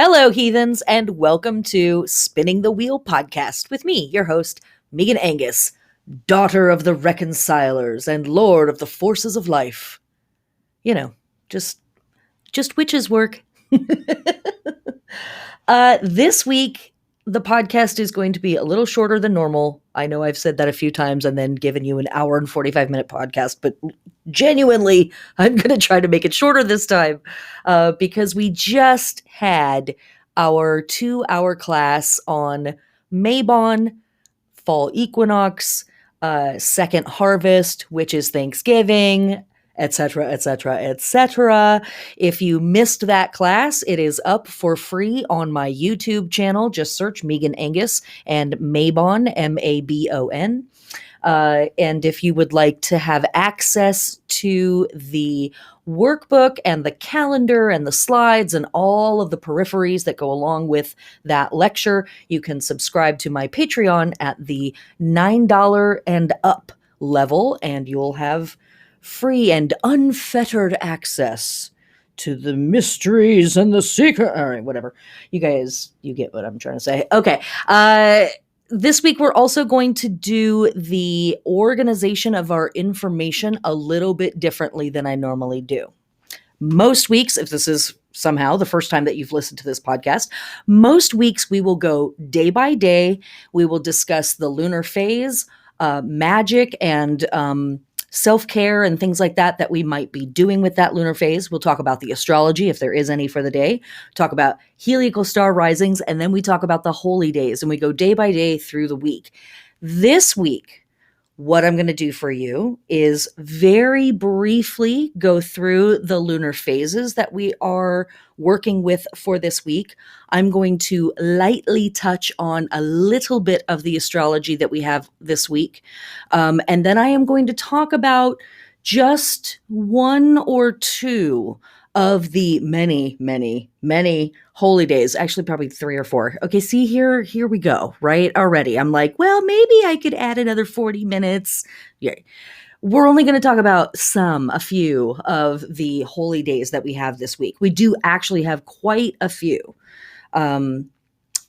Hello, heathens, and welcome to Spinning the Wheel podcast with me, your host, Megan Angus, daughter of the reconcilers and lord of the forces of life. You know, just witches work. This week, the podcast is going to be a little shorter than normal. I know I've said that a few times and then given you an hour and 45-minute podcast, but genuinely, I'm going to try to make it shorter this time because we just had our 2-hour class on Mabon, Fall Equinox, second harvest, which is Thanksgiving, etc., etc., etc. If you missed that class, it is up for free on my YouTube channel. Just search Megan Angus and Mabon, Mabon. And if you would like to have access to the workbook and the calendar and the slides and all of the peripheries that go along with that lecture, you can subscribe to my Patreon at the $9 and up level, and you'll have free and unfettered access to the mysteries and the secret. All right, whatever. You guys, you get what I'm trying to say. Okay. This week, we're also going to do the organization of our information a little bit differently than I normally do. Most weeks, if this is somehow the first time that you've listened to this podcast, most weeks we will go day by day. We will discuss the lunar phase, magic, and self-care and things like that we might be doing with that lunar phase. We'll talk about the astrology, if there is any for the day, talk about heliacal star risings, and then we talk about the holy days, and we go day by day through the week. This week, what I'm going to do for you is very briefly go through the lunar phases that we are working with for this week. I'm going to lightly touch on a little bit of the astrology that we have this week. And then I am going to talk about just one or two of the many, many, many holy days, actually probably 3 or 4. Okay, see, here we go, right? Already. I'm like, well, maybe I could add another 40 minutes. Yeah. We're only going to talk about a few of the holy days that we have this week. We do actually have quite a few, but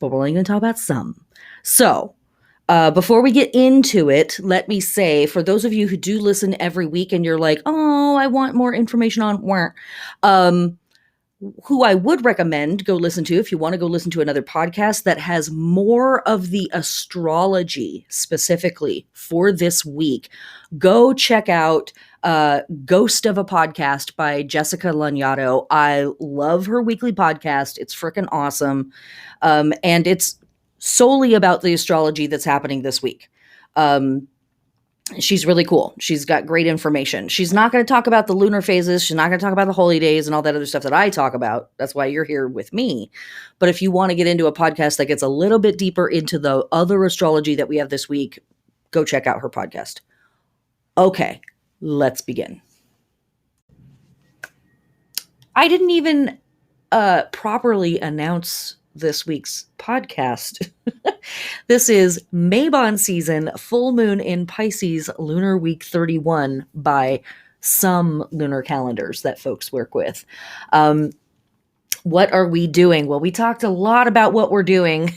we're only going to talk about some. So, before we get into it, let me say, for those of you who do listen every week and you're like, oh, I want more information on who I would recommend go listen to, if you want to go listen to another podcast that has more of the astrology specifically for this week, go check out Ghost of a Podcast by Jessica Lanyadoo. I love her weekly podcast. It's freaking awesome. And it's solely about the astrology that's happening this week. She's really cool. She's got great information. She's not going to talk about the lunar phases. She's not going to talk about the holy days and all that other stuff that I talk about. That's why you're here with me. But if you want to get into a podcast that gets a little bit deeper into the other astrology that we have this week, go check out her podcast. Okay, let's begin. I didn't even properly announce this week's podcast. This is Mabon season, full moon in Pisces, lunar week 31 by some lunar calendars that folks work with. What are we doing? Well, we talked a lot about what we're doing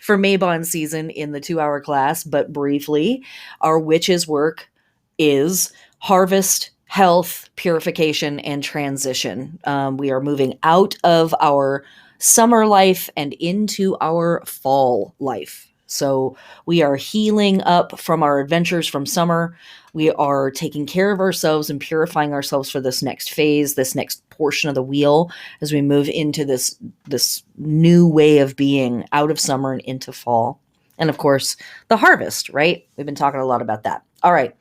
for Mabon season in the 2-hour class, but briefly, our witches' work is harvest, health, purification, and transition. We are moving out of our summer life and into our fall life. So we are healing up from our adventures from summer. We are taking care of ourselves and purifying ourselves for this next phase, this next portion of the wheel, as we move into this new way of being out of summer and into fall. And of course, the harvest, right? We've been talking a lot about that. All right.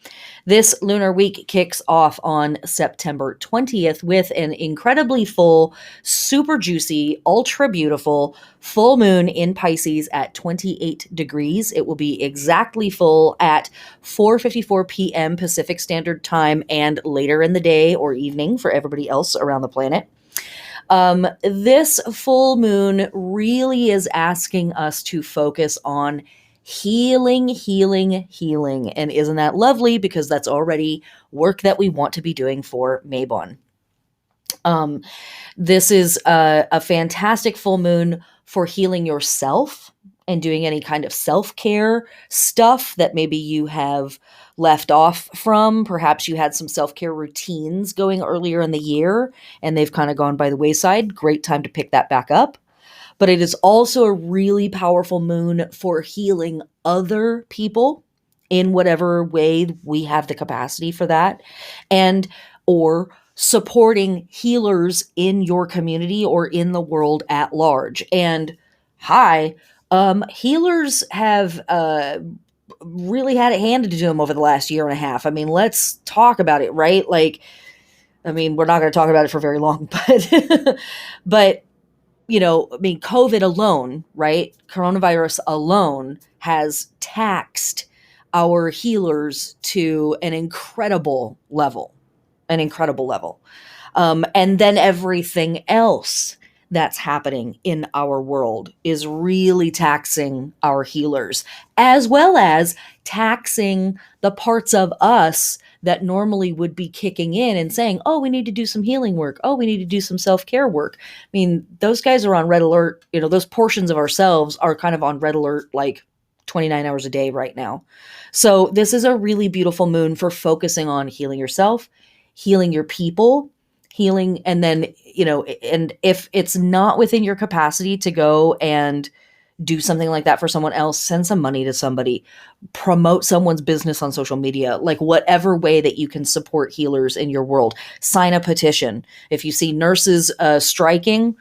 This lunar week kicks off on September 20th with an incredibly full, super juicy, ultra beautiful full moon in Pisces at 28 degrees. It will be exactly full at 4:54 p.m. Pacific Standard Time and later in the day or evening for everybody else around the planet. This full moon really is asking us to focus on healing. And isn't that lovely? Because that's already work that we want to be doing for Mabon. Um, this is a fantastic full moon for healing yourself and doing any kind of self-care stuff that maybe you have left off from. Perhaps you had some self-care routines going earlier in the year and they've kind of gone by the wayside. Great time to pick that back up. But it is also a really powerful moon for healing other people in whatever way we have the capacity for that, and or supporting healers in your community or in the world at large. And healers have really had it handed to them over the last year and a half. I mean, let's talk about it, right? Like, I mean, we're not going to talk about it for very long, but but I mean, COVID alone, right? Coronavirus alone has taxed our healers to an incredible level. And then everything else that's happening in our world is really taxing our healers, as well as taxing the parts of us that normally would be kicking in and saying, oh, we need to do some healing work. Oh, we need to do some self-care work. I mean, those guys are on red alert. Those portions of ourselves are kind of on red alert like 29 hours a day right now. So this is a really beautiful moon for focusing on healing yourself, healing your people, healing. And then, and if it's not within your capacity to go and do something like that for someone else, send some money to somebody, promote someone's business on social media, like whatever way that you can support healers in your world. Sign a petition. If you see nurses striking,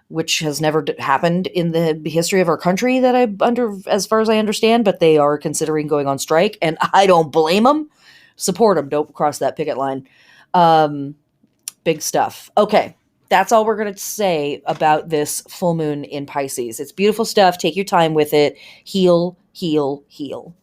which has never happened in the history of our country as far as I understand, but they are considering going on strike, and I don't blame them. Support them. Don't cross that picket line. Big stuff. Okay. That's all we're going to say about this full moon in Pisces. It's beautiful stuff. Take your time with it. Heal, heal, heal.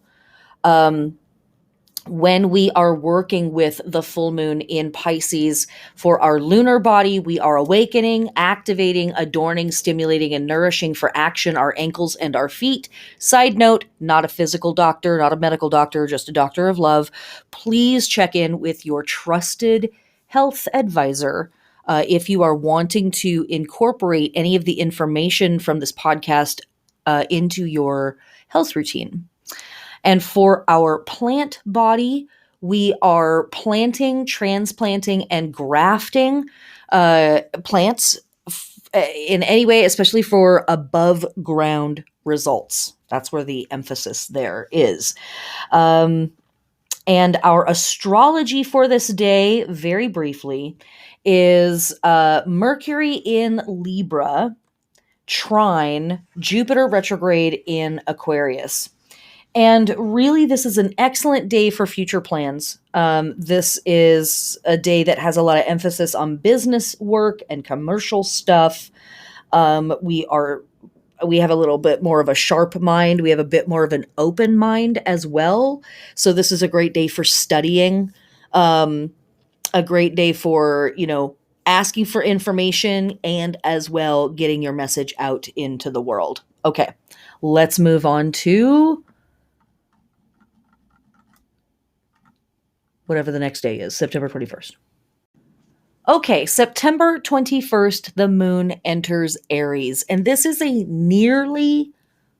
When we are working with the full moon in Pisces for our lunar body, we are awakening, activating, adorning, stimulating, and nourishing for action our ankles and our feet. Side note, not a physical doctor, not a medical doctor, just a doctor of love. Please check in with your trusted health advisor if you are wanting to incorporate any of the information from this podcast into your health routine. And for our plant body, we are planting, transplanting, and grafting plants in any way, especially for above ground results. That's where the emphasis there is. And our astrology for this day, very briefly, is Mercury in Libra, trine Jupiter retrograde in Aquarius. And really, this is an excellent day for future plans. This is a day that has a lot of emphasis on business work and commercial stuff. We have a little bit more of a sharp mind. We have a bit more of an open mind as well. So this is a great day for studying, a great day for, asking for information and as well getting your message out into the world. Okay, let's move on to whatever the next day is, September 21st. Okay, September 21st, the moon enters Aries. And this is a nearly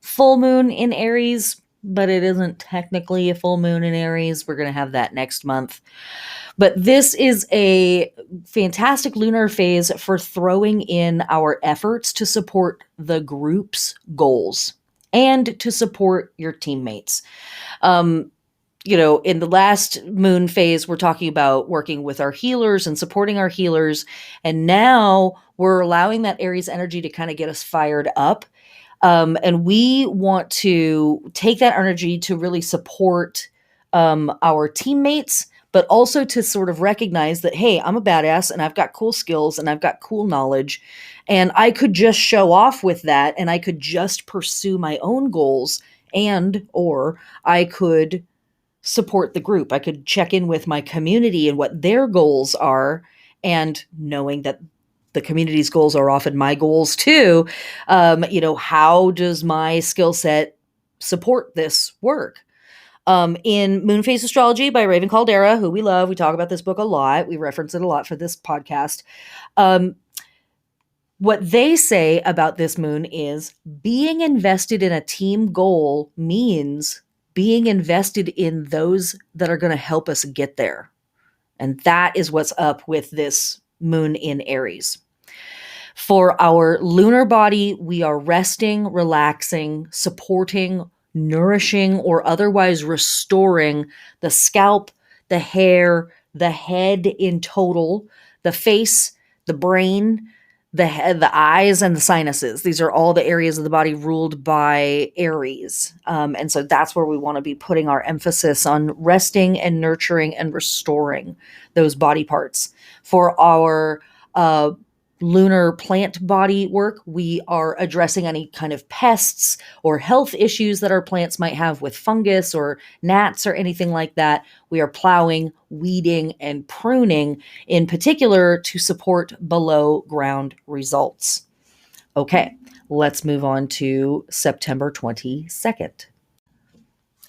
full moon in Aries, but it isn't technically a full moon in Aries. We're going to have that next month. But this is a fantastic lunar phase for throwing in our efforts to support the group's goals and to support your teammates. In the last moon phase, we're talking about working with our healers and supporting our healers. And now we're allowing that Aries energy to kind of get us fired up. And we want to take that energy to really support our teammates, but also to sort of recognize that, hey, I'm a badass and I've got cool skills and I've got cool knowledge. And I could just show off with that and I could just pursue my own goals or I could support the group. I could check in with my community and what their goals are, and knowing that the community's goals are often my goals too. How does my skill set support this work? In Moon Phase Astrology by Raven Caldera, who we love, we talk about this book a lot. We reference it a lot for this podcast. What they say about this moon is being invested in a team goal means being invested in those that are going to help us get there. And that is what's up with this moon in Aries. For our lunar body, we are resting, relaxing, supporting, nourishing, or otherwise restoring the scalp, the hair, the head in total, the face, the brain, the head, the eyes, and the sinuses. These are all the areas of the body ruled by Aries. And so that's where we want to be putting our emphasis on resting and nurturing and restoring those body parts. For our lunar plant body work, we are addressing any kind of pests or health issues that our plants might have with fungus or gnats or anything like that. We are plowing, weeding, and pruning in particular to support below ground results. Okay, let's move on to September 22nd.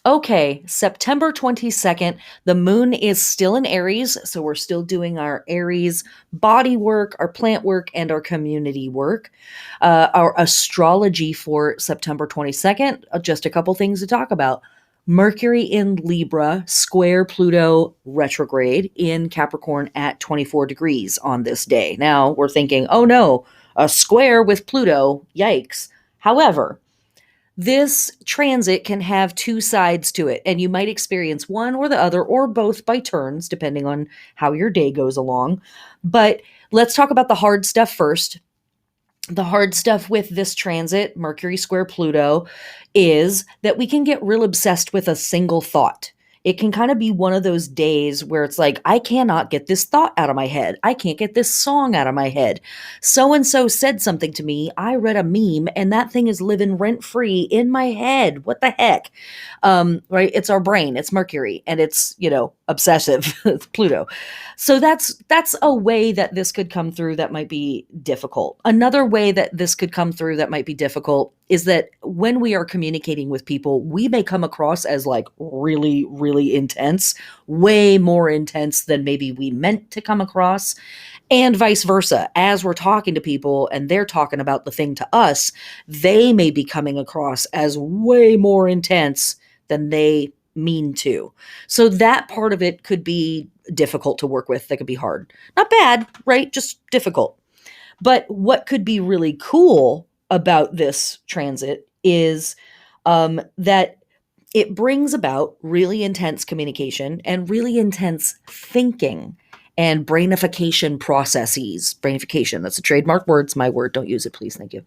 Okay, September 22nd, the moon is still in Aries, so we're still doing our Aries body work, our plant work, and our community work. Our astrology for September 22nd, just a couple things to talk about. Mercury in Libra, square Pluto retrograde in Capricorn at 24 degrees on this day. Now, we're thinking, oh no, a square with Pluto, yikes. However, this transit can have two sides to it, and you might experience one or the other or both by turns, depending on how your day goes along. But let's talk about the hard stuff first. The hard stuff with this transit, Mercury square Pluto, is that we can get real obsessed with a single thought. It can kind of be one of those days where it's like, I cannot get this thought out of my head. I can't get this song out of my head. So-and-so said something to me. I read a meme and that thing is living rent-free in my head. What the heck? Right? It's our brain. It's Mercury and it's, obsessive. It's Pluto. So that's a way that this could come through that might be difficult. Another way that this could come through that might be difficult is that when we are communicating with people, we may come across as like really, really intense, way more intense than maybe we meant to come across, and vice versa. As we're talking to people and they're talking about the thing to us, they may be coming across as way more intense than they mean to. So that part of it could be difficult to work with. That could be hard. Not bad, right? Just difficult. But what could be really cool about this transit is that it brings about really intense communication and really intense thinking and brainification processes. Brainification, that's a trademark word. It's my word. Don't use it, please. Thank you.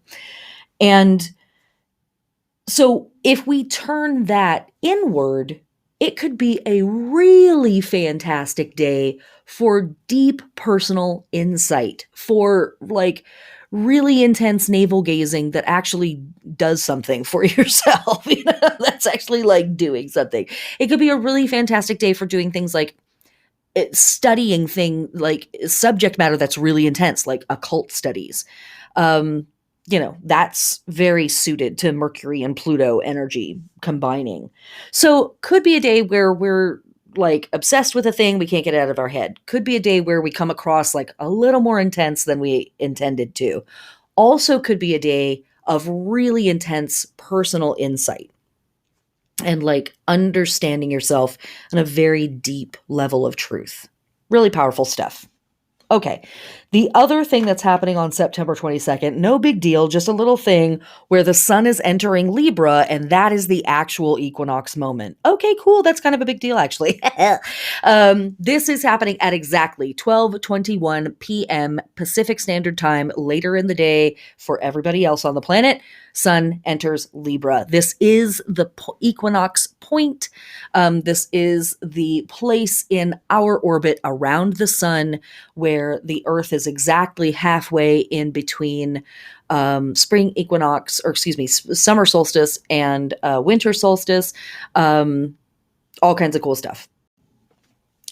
And so if we turn that inward, it could be a really fantastic day for deep personal insight, for like really intense navel gazing that actually does something for yourself. That's actually like doing something. It could be a really fantastic day for doing things like studying like subject matter that's really intense, like occult studies. That's very suited to Mercury and Pluto energy combining. So could be a day where we're like obsessed with a thing we can't get out of our head. Could be a day where we come across like a little more intense than we intended to. Also could be a day of really intense personal insight and like understanding yourself on a very deep level of truth. Really powerful stuff. Okay. The other thing that's happening on September 22nd, no big deal, just a little thing where the sun is entering Libra, and that is the actual equinox moment. Okay, cool. That's kind of a big deal, actually. This is happening at exactly 12:21 p.m. Pacific Standard Time later in the day for everybody else on the planet. Sun enters Libra. This is the equinox point. This is the place in our orbit around the sun where the Earth is exactly halfway in between spring equinox, or excuse me, summer solstice and winter solstice. All kinds of cool stuff.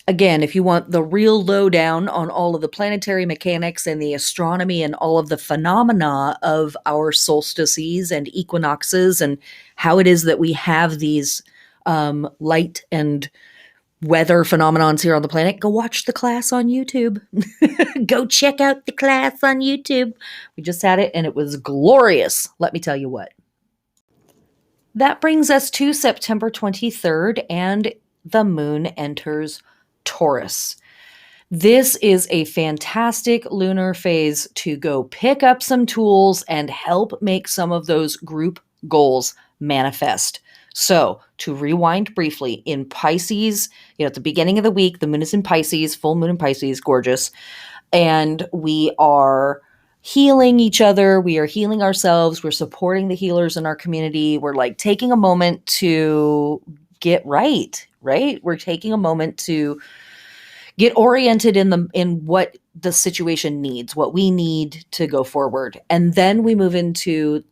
Again, if you want the real lowdown on all of the planetary mechanics and the astronomy and all of the phenomena of our solstices and equinoxes and how it is that we have these light and weather phenomenons here on the planet, go watch the class on YouTube. Go check out the class on YouTube. We just had it and it was glorious. Let me tell you what. That brings us to September 23rd, and the moon enters Taurus. This is a fantastic lunar phase to go pick up some tools and help make some of those group goals manifest. So, to rewind briefly, in Pisces, at the beginning of the week, the moon is in Pisces, full moon in Pisces, gorgeous. And we are healing each other. We are healing ourselves. We're supporting the healers in our community. We're like taking a moment to get right? We're taking a moment to get oriented in what the situation needs, what we need to go forward. And then we move into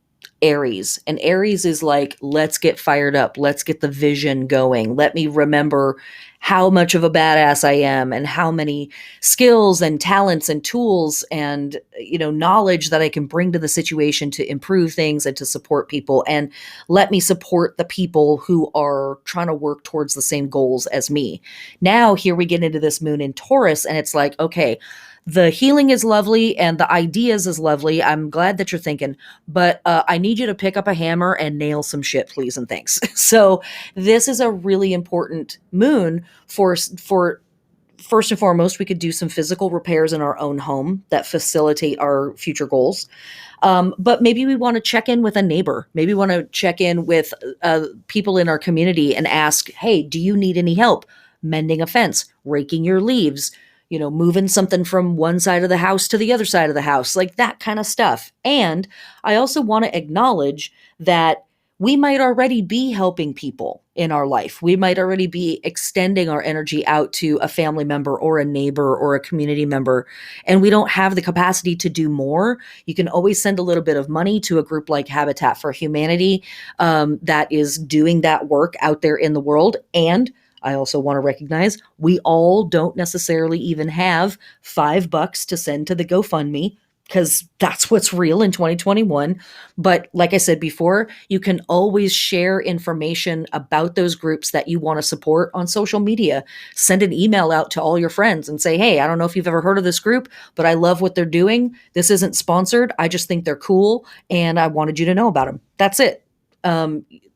Aries. And Aries is like, let's get fired up. Let's get the vision going. Let me remember how much of a badass I am and how many skills and talents and tools and, knowledge that I can bring to the situation to improve things and to support people. And let me support the people who are trying to work towards the same goals as me. Now, here we get into this moon in Taurus, and it's like, okay, the healing is lovely and the ideas is lovely. I'm glad that you're thinking, but I need you to pick up a hammer and nail some shit, please and thanks. So this is a really important moon for first and foremost, we could do some physical repairs in our own home that facilitate our future goals. But maybe we want to check in with a neighbor. Maybe we want to check in with people in our community and ask, hey, do you need any help mending a fence, raking your leaves, moving something from one side of the house to the other side of the house, like that kind of stuff. And I also want to acknowledge that we might already be helping people in our life. We might already be extending our energy out to a family member or a neighbor or a community member, and we don't have the capacity to do more. You can always send a little bit of money to a group like Habitat for Humanity that is doing that work out there in the world. And I also want to recognize we all don't necessarily even have $5 to send to the GoFundMe, because that's what's real in 2021. But like I said before, you can always share information about those groups that you want to support on social media. Send an email out to all your friends and say, hey, I don't know if you've ever heard of this group, but I love what they're doing. This isn't sponsored. I just think they're cool, and I wanted you to know about them. That's it.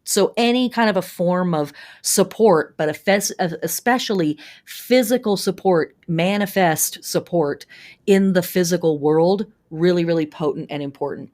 So any kind of a form of support, but especially physical support, manifest support in the physical world, really, really potent and important.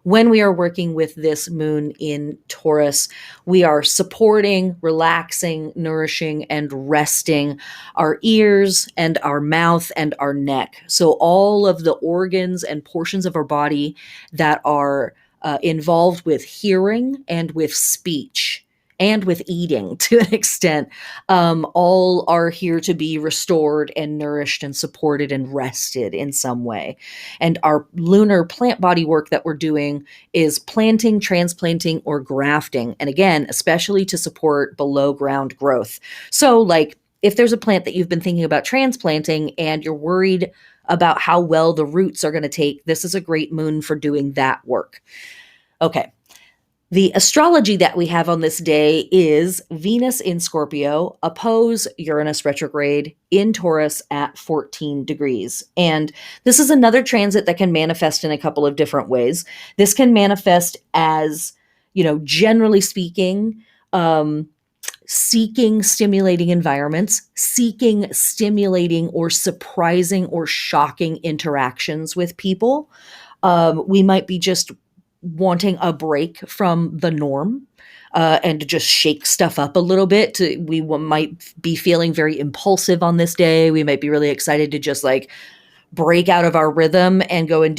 When we are working with this moon in Taurus, we are supporting, relaxing, nourishing, and resting our ears and our mouth and our neck. So all of the organs and portions of our body that are involved with hearing and with speech and with eating to an extent, all are here to be restored and nourished and supported and rested in some way. And our lunar plant body work that we're doing is planting, transplanting, or grafting. And again, especially to support below ground growth. So like if there's a plant that you've been thinking about transplanting and you're worried about how well the roots are going to take, this is a great moon for doing that work. Okay. The astrology that we have on this day is Venus in Scorpio, oppose Uranus retrograde in Taurus at 14 degrees. And this is another transit that can manifest in a couple of different ways. This can manifest as, generally speaking, seeking stimulating environments, seeking stimulating or surprising or shocking interactions with people. We might be just wanting a break from the norm and to just shake stuff up a little bit. We might be feeling very impulsive on this day. We might be really excited to just like break out of our rhythm and go and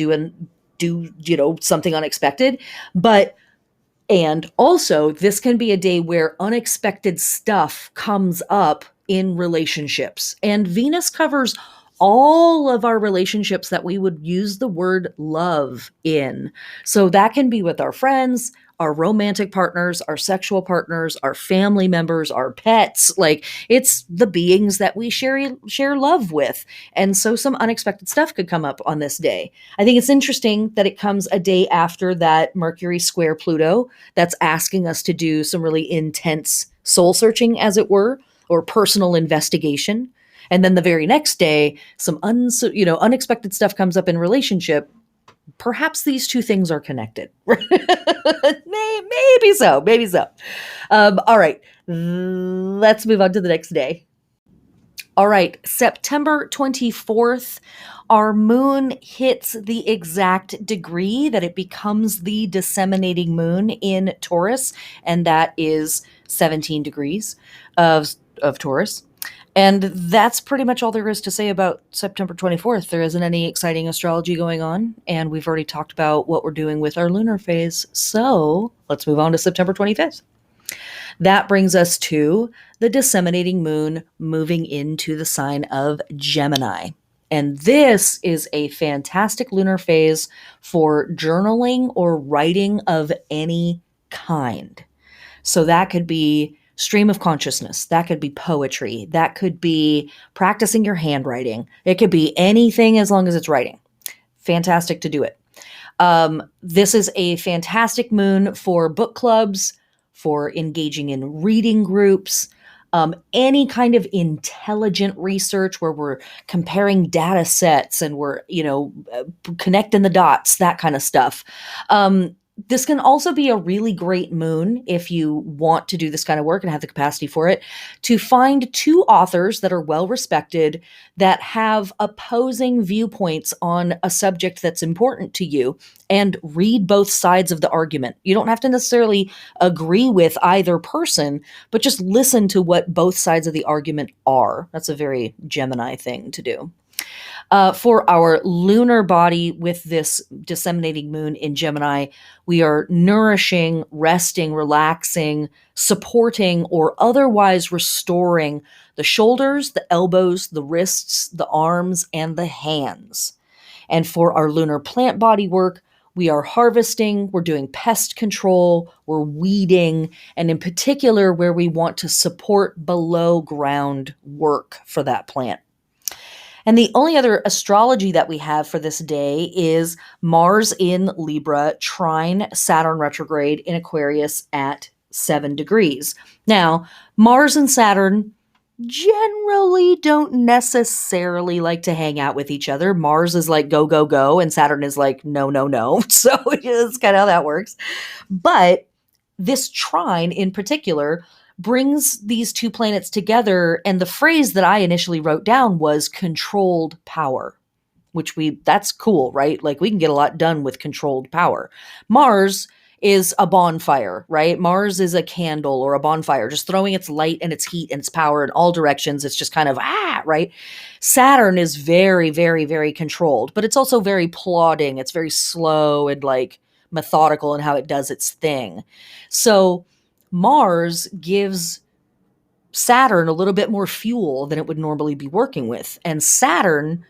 do something unexpected. And also, this can be a day where unexpected stuff comes up in relationships. And Venus covers all of our relationships that we would use the word love in. So that can be with our friends, our romantic partners, our sexual partners, our family members, our pets. Like it's the beings that we share love with. And so some unexpected stuff could come up on this day. I think it's interesting that it comes a day after that Mercury square Pluto that's asking us to do some really intense soul searching, as it were, or personal investigation. And then the very next day, some unexpected stuff comes up in relationship. Perhaps these two things are connected. Maybe so. Maybe so. All right. Let's move on to the next day. All right. September 24th, our moon hits the exact degree that it becomes the disseminating moon in Taurus, and that is 17 degrees of Taurus. And that's pretty much all there is to say about September 24th. There isn't any exciting astrology going on, and we've already talked about what we're doing with our lunar phase. So let's move on to September 25th. That brings us to the disseminating moon moving into the sign of Gemini. And this is a fantastic lunar phase for journaling or writing of any kind. So that could be stream of consciousness. That could be poetry. That could be practicing your handwriting. It could be anything as long as it's writing. Fantastic to do it. This is a fantastic moon for book clubs, for engaging in reading groups, any kind of intelligent research where we're comparing data sets and we're, connecting the dots, that kind of stuff. This can also be a really great moon if you want to do this kind of work and have the capacity for it, to find two authors that are well respected that have opposing viewpoints on a subject that's important to you and read both sides of the argument. You don't have to necessarily agree with either person, but just listen to what both sides of the argument are. That's a very Gemini thing to do. For our lunar body with this disseminating moon in Gemini, we are nourishing, resting, relaxing, supporting, or otherwise restoring the shoulders, the elbows, the wrists, the arms, and the hands. And for our lunar plant body work, we are harvesting, we're doing pest control, we're weeding, and in particular, where we want to support below ground work for that plant. And the only other astrology that we have for this day is Mars in Libra trine Saturn retrograde in Aquarius at 7 degrees. Now, Mars and Saturn generally don't necessarily like to hang out with each other. Mars is like, go, go, go, and Saturn is like, no, no, no. So it's kind of how that works. But this trine in particular brings these two planets together. And the phrase that I initially wrote down was controlled power, that's cool, right? Like we can get a lot done with controlled power. Mars is a bonfire, right? Mars is a candle or a bonfire, just throwing its light and its heat and its power in all directions. It's just kind of, right? Saturn is very, very, very controlled, but it's also very plodding. It's very slow and like methodical in how it does its thing. So Mars gives Saturn a little bit more fuel than it would normally be working with. And Saturn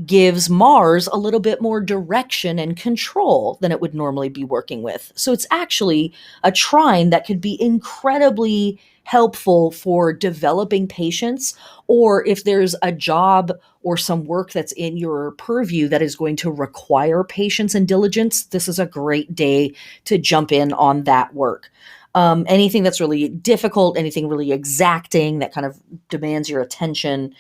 gives Mars a little bit more direction and control than it would normally be working with. So it's actually a trine that could be incredibly helpful for developing patience, or if there's a job or some work that's in your purview that is going to require patience and diligence, this is a great day to jump in on that work. Anything that's really difficult, anything really exacting that kind of demands your attention.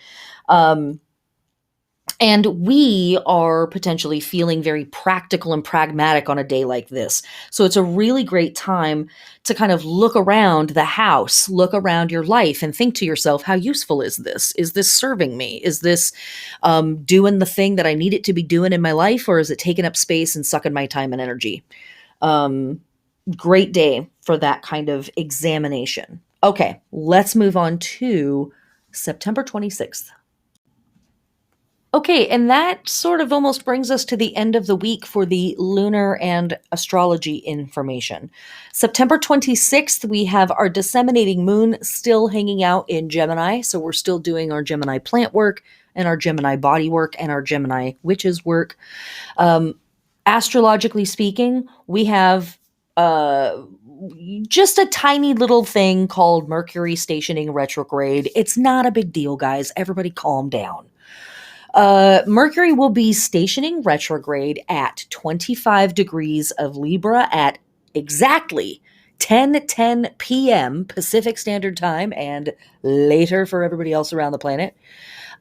And we are potentially feeling very practical and pragmatic on a day like this. So it's a really great time to kind of look around the house, look around your life and think to yourself, how useful is this? Is this serving me? Is this doing the thing that I need it to be doing in my life? Or is it taking up space and sucking my time and energy? Great day for that kind of examination. Okay, let's move on to September 26th. Okay, and that sort of almost brings us to the end of the week for the lunar and astrology information. September 26th, we have our disseminating moon still hanging out in Gemini. So we're still doing our Gemini plant work and our Gemini body work and our Gemini witches work. Astrologically speaking, we have just a tiny little thing called Mercury stationing retrograde. It's not a big deal, guys. Everybody calm down. Mercury will be stationing retrograde at 25 degrees of Libra at exactly 10:10 p.m. Pacific Standard Time and later for everybody else around the planet.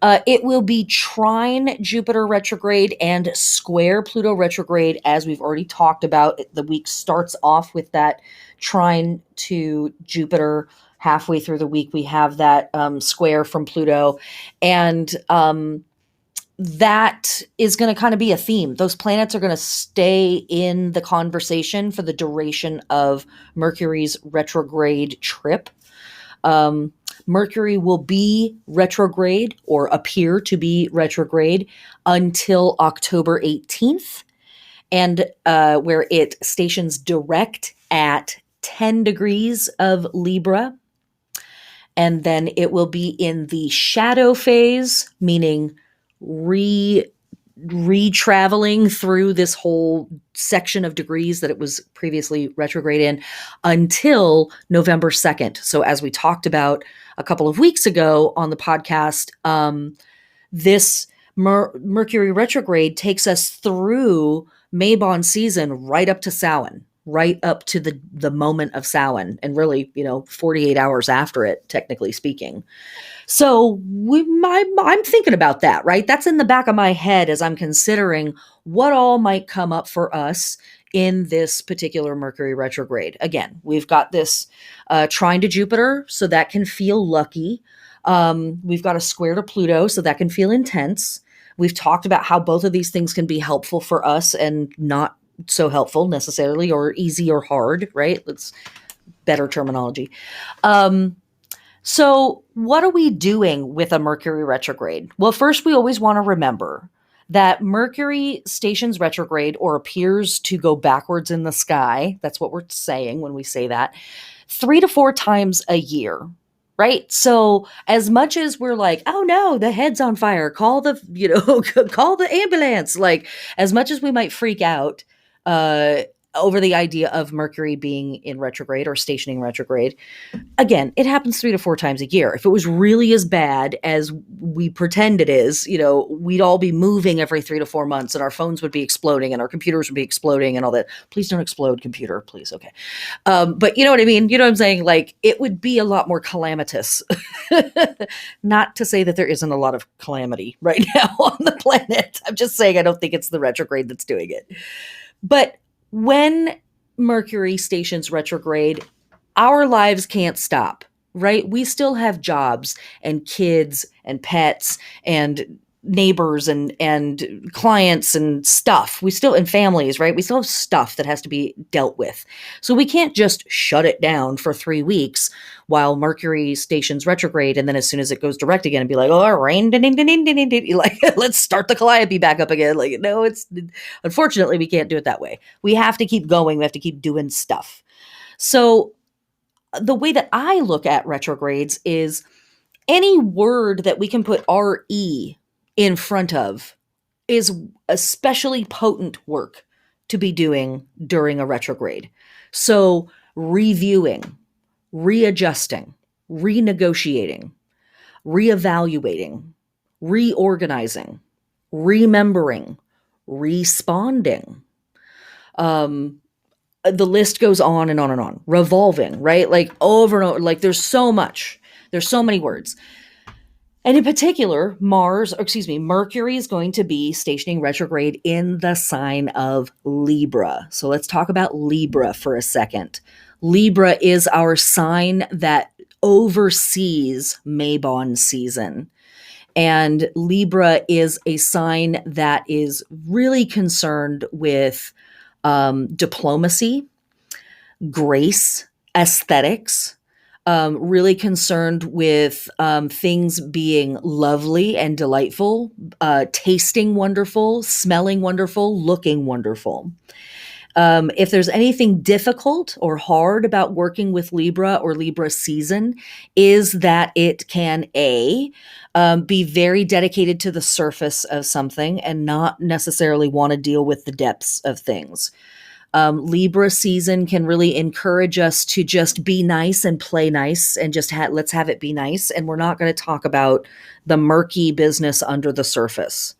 It will be trine Jupiter retrograde and square Pluto retrograde, as we've already talked about. The week starts off with that trine to Jupiter. Halfway through the week, we have that square from Pluto. And that is going to kind of be a theme. Those planets are going to stay in the conversation for the duration of Mercury's retrograde trip. Mercury will be retrograde or appear to be retrograde until October 18th, and where it stations direct at 10 degrees of Libra. And then it will be in the shadow phase, meaning re-traveling through this whole section of degrees that it was previously retrograde in until November 2nd. So as we talked about a couple of weeks ago on the podcast, this Mercury retrograde takes us through Mabon season right up to Samhain, right up to the moment of Samhain, and really, 48 hours after it, technically speaking. So I'm thinking about that, right? That's in the back of my head as I'm considering what all might come up for us in this particular Mercury retrograde. Again, we've got this trine to Jupiter, so that can feel lucky. We've got a square to Pluto, so that can feel intense. We've talked about how both of these things can be helpful for us and not so helpful necessarily, or easy or hard, right? That's better terminology. So what are we doing with a Mercury retrograde? Well, first, we always want to remember that Mercury stations retrograde or appears to go backwards in the sky. That's what we're saying when we say that 3 to 4 times a year, right? So as much as we're like, oh no, the head's on fire, call the, call the ambulance. Like, as much as we might freak out, over the idea of Mercury being in retrograde or stationing retrograde. Again, it happens 3 to 4 times a year. If it was really as bad as we pretend it is, we'd all be moving every 3 to 4 months and our phones would be exploding and our computers would be exploding and all that. Please don't explode, computer, please. Okay. But you know what I mean? You know what I'm saying? Like, it would be a lot more calamitous. Not to say that there isn't a lot of calamity right now on the planet. I'm just saying I don't think it's the retrograde that's doing it. But when Mercury stations retrograde, our lives can't stop, right? We still have jobs and kids and pets and neighbors and clients and stuff. And families, right? We still have stuff that has to be dealt with. So we can't just shut it down for 3 weeks while Mercury stations retrograde. And then as soon as it goes direct again and be like, oh, rain, like, let's start the calliope back up again. Like, no, unfortunately, we can't do it that way. We have to keep going. We have to keep doing stuff. So the way that I look at retrogrades is any word that we can put RE in front of is especially potent work to be doing during a retrograde. So reviewing, readjusting, renegotiating, reevaluating, reorganizing, remembering, responding. The list goes on and on and on. Revolving, right? Like over and over. Like there's so much. There's so many words. And in particular, Mercury is going to be stationing retrograde in the sign of Libra. So let's talk about Libra for a second. Libra is our sign that oversees Mabon season. And Libra is a sign that is really concerned with diplomacy, grace, aesthetics, really concerned with things being lovely and delightful, tasting wonderful, smelling wonderful, looking wonderful. If there's anything difficult or hard about working with Libra or Libra season, is that it can be very dedicated to the surface of something and not necessarily want to deal with the depths of things. Libra season can really encourage us to just be nice and play nice and just let's have it be nice. And we're not going to talk about the murky business under the surface.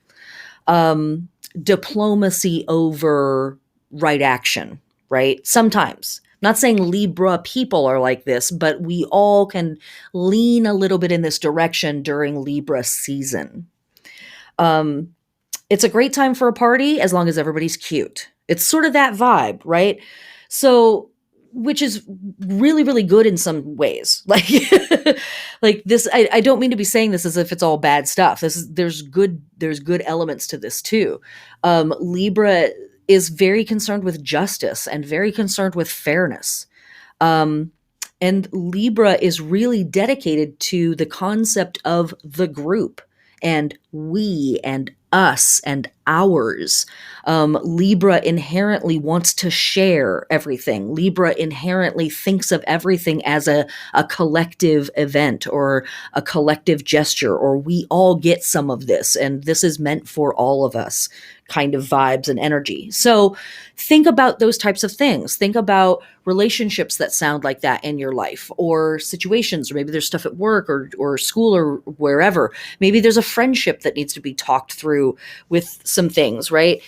Diplomacy over right action, right? Sometimes, Not saying Libra people are like this, but we all can lean a little bit in this direction during Libra season. Um, it's a great time for a party as long as everybody's cute. It's sort of that vibe, right? So, which is really, really good in some ways. Like this, I don't mean to be saying this as if it's all bad stuff. There's good elements to this too. Libra is very concerned with justice and very concerned with fairness. Um, and Libra is really dedicated to the concept of the group and we and us and ours. Libra inherently wants to share everything. Libra inherently thinks of everything as a collective event or a collective gesture, or we all get some of this, and this is meant for all of us kind of vibes and energy. So think about those types of things. Think about relationships that sound like that in your life, or situations, or maybe there's stuff at work or school or wherever. Maybe there's a friendship that needs to be talked through with some things, right?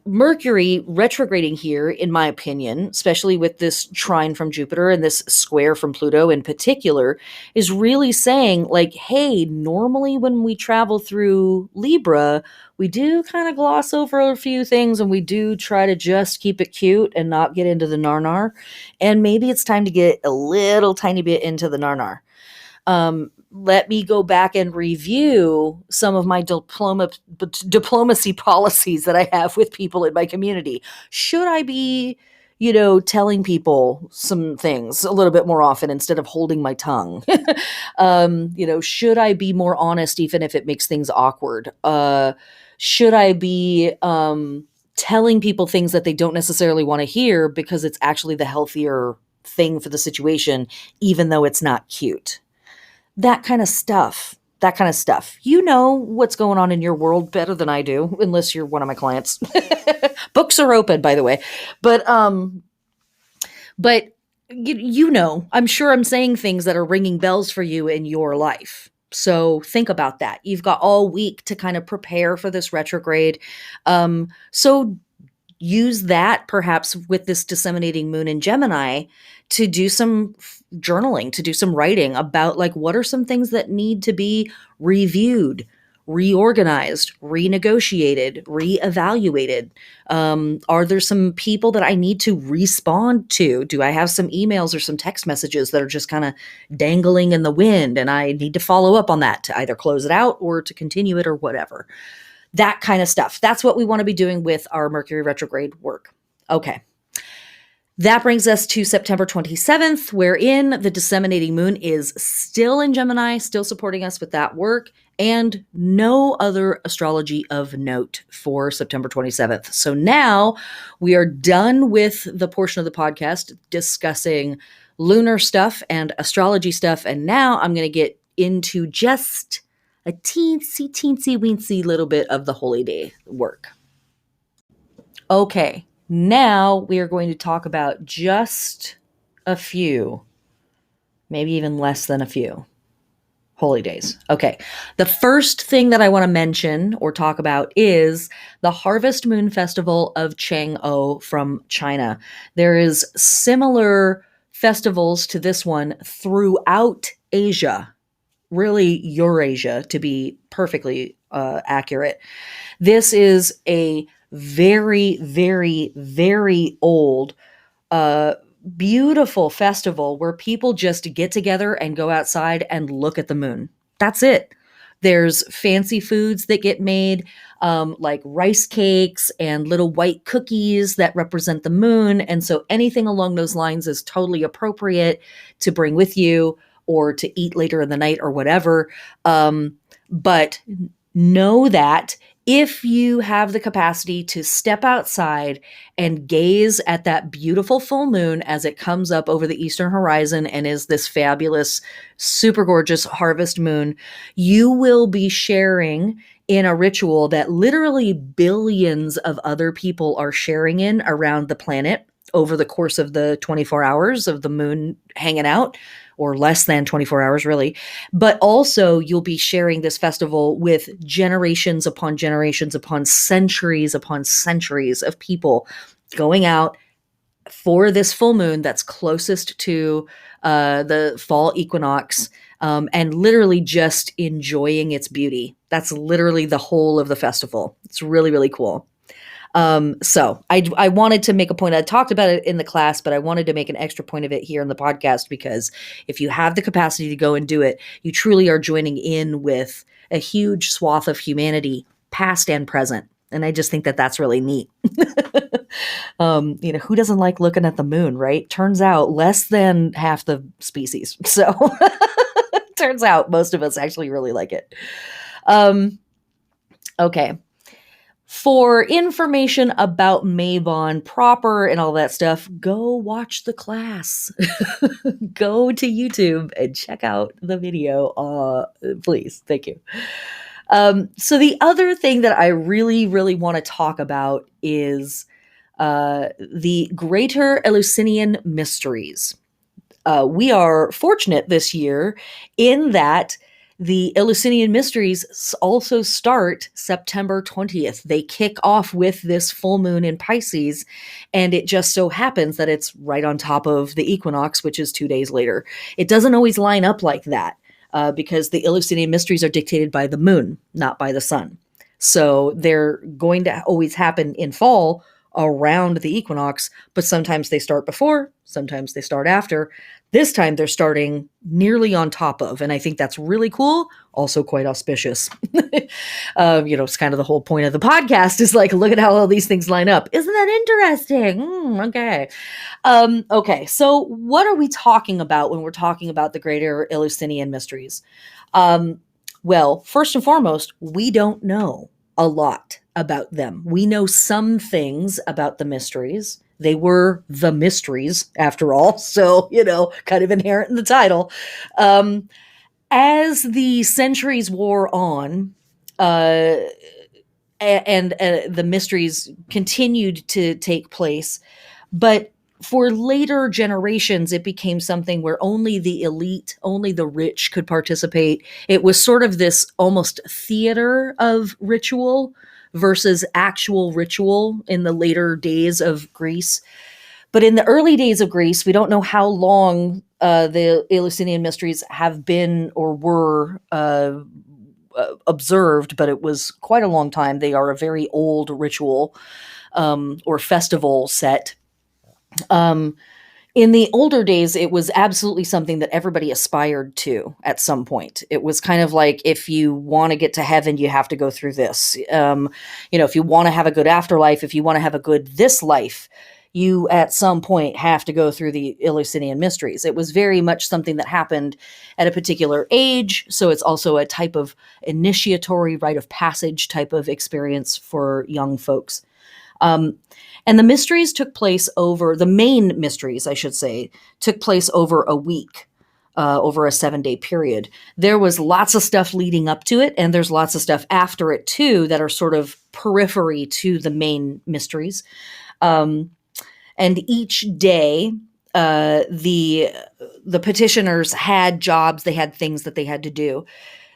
Mercury retrograding here, in my opinion, especially with this trine from Jupiter and this square from Pluto in particular, is really saying, like, hey, normally when we travel through Libra, we do kind of gloss over a few things and we do try to just keep it cute and not get into the narnar. And maybe it's time to get a little tiny bit into the narnar. Let me go back and review some of my diplomacy policies that I have with people in my community. Should I be, telling people some things a little bit more often instead of holding my tongue? Should I be more honest even if it makes things awkward? Should I be telling people things that they don't necessarily want to hear because it's actually the healthier thing for the situation, even though it's not cute? That kind of stuff. That kind of stuff. You know what's going on in your world better than I do, unless you're one of my clients. Books are open, by the way. But I'm sure I'm saying things that are ringing bells for you in your life. So think about that. You've got all week to kind of prepare for this retrograde. So use that perhaps with this disseminating moon in Gemini to do some journaling, to do some writing about, like, what are some things that need to be reviewed, reorganized, renegotiated, reevaluated? Are there some people that I need to respond to? Do I have some emails or some text messages that are just kind of dangling in the wind and I need to follow up on that to either close it out or to continue it or whatever? That kind of stuff. That's what we want to be doing with our Mercury retrograde work. Okay. That brings us to September 27th, wherein the disseminating moon is still in Gemini, still supporting us with that work, and no other astrology of note for September 27th. So now we are done with the portion of the podcast discussing lunar stuff and astrology stuff, and now I'm going to get into just a teensy weensy little bit of the holy day work. Okay, now we are going to talk about just a few, maybe even less than a few holy days. Okay, the first thing that I want to mention or talk about is the Harvest Moon Festival of Chang'o from China. There is similar festivals to this one throughout Asia. Really Eurasia, to be perfectly accurate. This is a very, very, very old, beautiful festival where people just get together and go outside and look at the moon. That's it. There's fancy foods that get made, like rice cakes and little white cookies that represent the moon. And so anything along those lines is totally appropriate to bring with you or to eat later in the night or whatever. But know that if you have the capacity to step outside and gaze at that beautiful full moon as it comes up over the eastern horizon and is this fabulous, super gorgeous harvest moon, you will be sharing in a ritual that literally billions of other people are sharing in around the planet over the course of the 24 hours of the moon hanging out, or less than 24 hours really. But also you'll be sharing this festival with generations upon centuries of people going out, for this full moon that's closest to the fall equinox, and literally just enjoying its beauty. That's literally the whole of the festival. It's really, really cool. So I wanted to make a point. I talked about it in the class, but I wanted to make an extra point of it here in the podcast, because if you have the capacity to go and do it, you truly are joining in with a huge swath of humanity, past and present. And I just think that that's really neat. Who doesn't like looking at the moon, right? Turns out less than half the species. So turns out most of us actually really like it. Okay. For information about Mabon proper and all that stuff, go watch the class. Go to YouTube and check out the video. Please. Thank you. So the other thing that I really, really want to talk about is the Greater Eleusinian Mysteries. We are fortunate this year in that the Eleusinian Mysteries also start September 20th. They kick off with this full moon in Pisces, and it just so happens that it's right on top of the equinox, which is 2 days later. It doesn't always line up like that, because the Eleusinian Mysteries are dictated by the moon, not by the sun. So they're going to always happen in fall around the equinox, but sometimes they start before, sometimes they start after. This time they're starting nearly on top of, and I think that's really cool, also quite auspicious. It's kind of the whole point of the podcast is like, look at how all these things line up. Isn't that interesting? Okay. Okay, so what are we talking about when we're talking about the Greater Eleusinian Mysteries? Well, first and foremost, we don't know a lot about them. We know some things about the mysteries. They were the mysteries, after all, so, kind of inherent in the title. As the centuries wore on, and the mysteries continued to take place, but for later generations, it became something where only the elite, only the rich could participate. It was sort of this almost theater of ritual versus actual ritual in the later days of Greece. But in the early days of Greece, we don't know how long the Eleusinian Mysteries have been or were observed, but it was quite a long time. They are a very old ritual or festival set. In the older days, it was absolutely something that everybody aspired to at some point. It was kind of like, if you want to get to heaven, you have to go through this. If you want to have a good afterlife, if you want to have a good this life, you at some point have to go through the Eleusinian Mysteries. It was very much something that happened at a particular age. So it's also a type of initiatory rite of passage type of experience for young folks. And the mysteries took place the main mysteries, I should say, took place over a week, over a 7-day period. There was lots of stuff leading up to it, and there's lots of stuff after it too that are sort of periphery to the main mysteries. And each day, the petitioners had jobs, they had things that they had to do.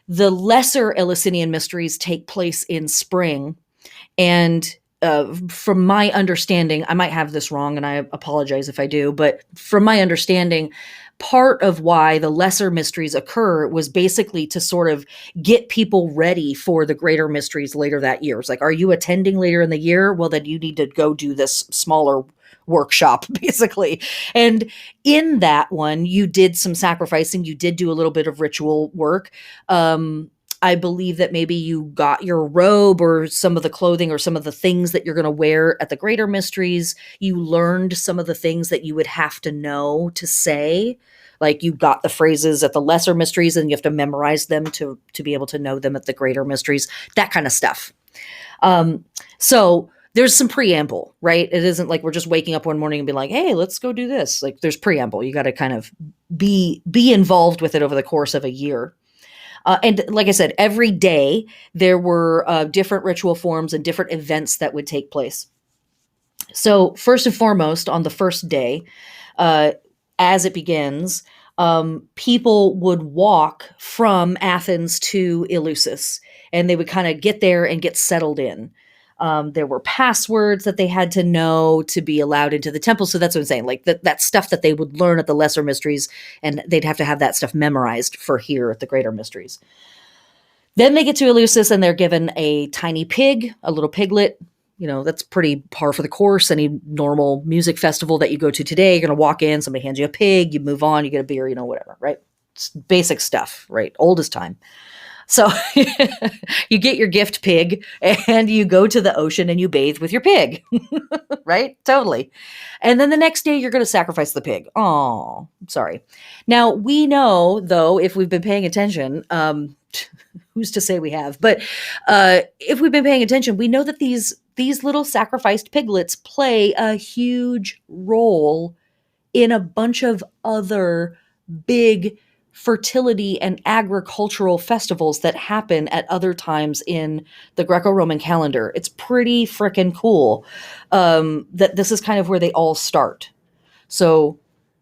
The lesser Eleusinian mysteries take place in spring, and from my understanding, I might have this wrong, and I apologize if I do, but from my understanding, part of why the lesser mysteries occur was basically to sort of get people ready for the greater mysteries later that year. It's like, are you attending later in the year? Well, then you need to go do this smaller workshop, basically. And in that one, you did some sacrificing. You did do a little bit of ritual work. I believe that maybe you got your robe or some of the clothing or some of the things that you're going to wear at the greater mysteries. You learned some of the things that you would have to know to say. Like, you got the phrases at the lesser mysteries and you have to memorize them to be able to know them at the greater mysteries, that kind of stuff. So there's some preamble, right? It isn't like we're just waking up one morning and be like, hey, let's go do this. Like, there's preamble. You got to kind of be involved with it over the course of a year. And like I said, every day there were different ritual forms and different events that would take place. So first and foremost, on the first day, as it begins, people would walk from Athens to Eleusis, and they would kind of get there and get settled in. There were passwords that they had to know to be allowed into the temple. So that's what I'm saying. Like that stuff that they would learn at the lesser mysteries, and they'd have to have that stuff memorized for here at the greater mysteries. Then they get to Eleusis and they're given a tiny pig, a little piglet. That's pretty par for the course. Any normal music festival that you go to today, you're going to walk in, somebody hands you a pig, you move on, you get a beer, whatever, right? It's basic stuff, right? Old as time. So you get your gift pig and you go to the ocean and you bathe with your pig, right? Totally. And then the next day you're going to sacrifice the pig. Oh, sorry. Now we know, though, if we've been paying attention, who's to say we have, but if we've been paying attention, we know that these little sacrificed piglets play a huge role in a bunch of other big fertility and agricultural festivals that happen at other times in the Greco-Roman calendar. It's pretty freaking cool that this is kind of where they all start. So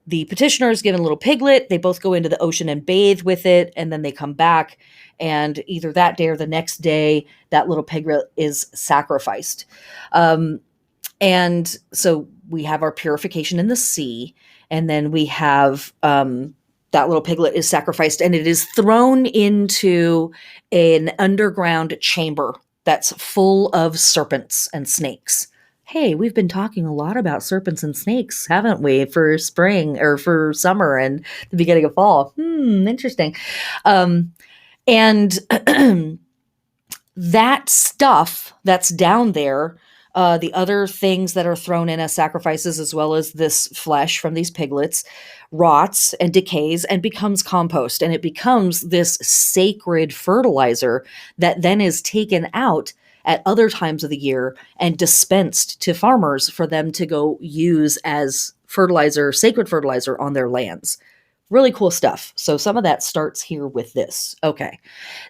the petitioner is given a little piglet. They both go into the ocean and bathe with it, and then they come back, and either that day or the next day, that little piglet is sacrificed. And so we have our purification in the sea, and then we have that little piglet is sacrificed, and it is thrown into an underground chamber that's full of serpents and snakes. Hey, we've been talking a lot about serpents and snakes, haven't we, for spring or for summer and the beginning of fall? Interesting. And that stuff that's down there, the other things that are thrown in as sacrifices, as well as this flesh from these piglets, rots and decays and becomes compost. And it becomes this sacred fertilizer that then is taken out at other times of the year and dispensed to farmers for them to go use as fertilizer, sacred fertilizer on their lands. Really cool stuff. So some of that starts here with this. Okay.